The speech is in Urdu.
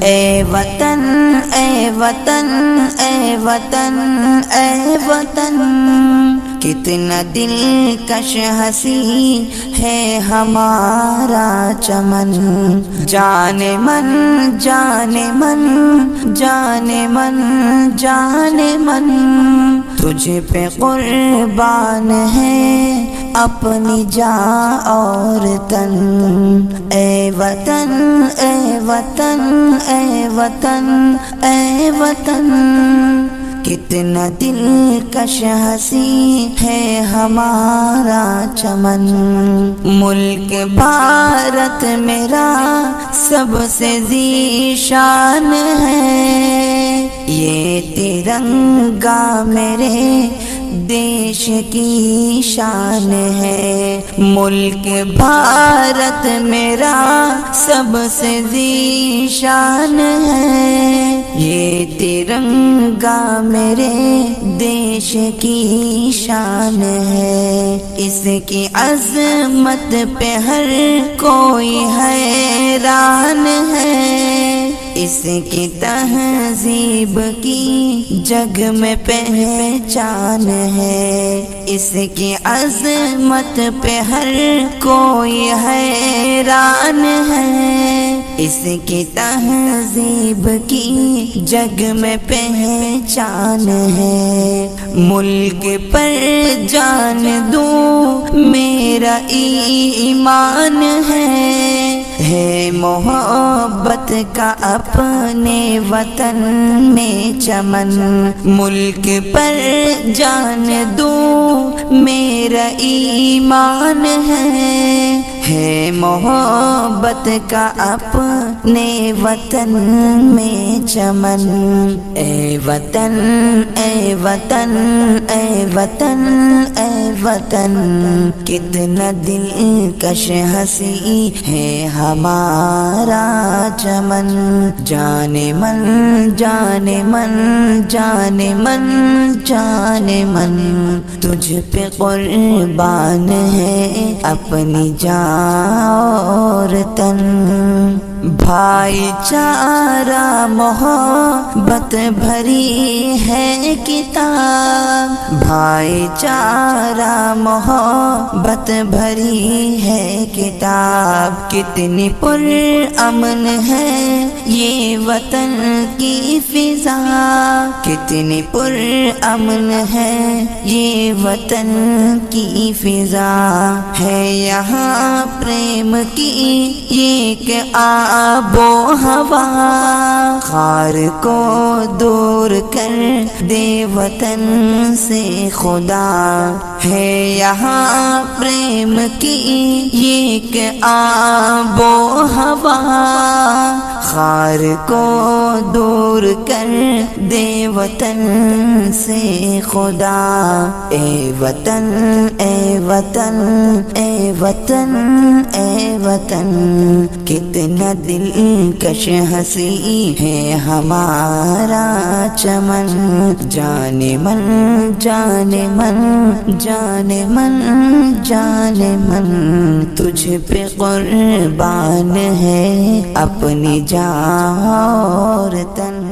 اے وطن اے وطن اے وطن اے وطن، کتنا دلکش ہنسی ہے ہمارا چمن، جانے من جانے من جانے من جانے من، تجھ پہ قربان ہے اپنی جاں اور تن، اے وطن اے وطن اے وطن اے وطن، کتنا دلکش ہنسی ہے ہمارا چمن، ملک بھارت میرا سب سے ذیشان ہے، یہ ترنگا میرے دیش کی شان ہے، ملک بھارت میرا سب سے ذیشان ہے، یہ ترنگا میرے دیش کی شان ہے، اس کی عظمت پہ ہر کوئی حیران ہے، اس کی تہذیب کی جگ میں پہچان ہے، اس کی عظمت پہ ہر کوئی حیران ہے، اس کی تہذیب کی جگ میں پہچان ہے، ملک پر جان دوں میرا ایمان ہے محبت کا اپنے وطن میں چمن، ملک پر جان دوں میرا ایمان ہے محبت کا اپنے وطن میں چمن، اے وطن اے وطن اے وطن اے وطن، کتنا دلکش ہنسی ہے ہمارا چمن، جانے من جانے من جانے من جانے من، تجھ پہ قربان ہے اپنی جان اور تن، بھائی چارہ محبت بھری ہے کتاب، بھائی چارہ محبت بھری ہے کتاب، کتنی پر امن ہے یہ وطن کی فضا، کتنی پر امن ہے یہ وطن کی فضا، ہے یہاں پریم کی ایک آب و ہوا، خار کو دور کر دے وطن سے خدا، ہے یہاں پریم کی ایک آب و ہوا، خار کو دور کر دے وطن سے خدا، اے وطن اے وطن اے وطن اے وطن، کتنا دلکش ہنسی ہے ہمارا چمن، جانے من جانے من جانے من جانے من، تجھ پہ قربان ہے اپنی جان اور تن۔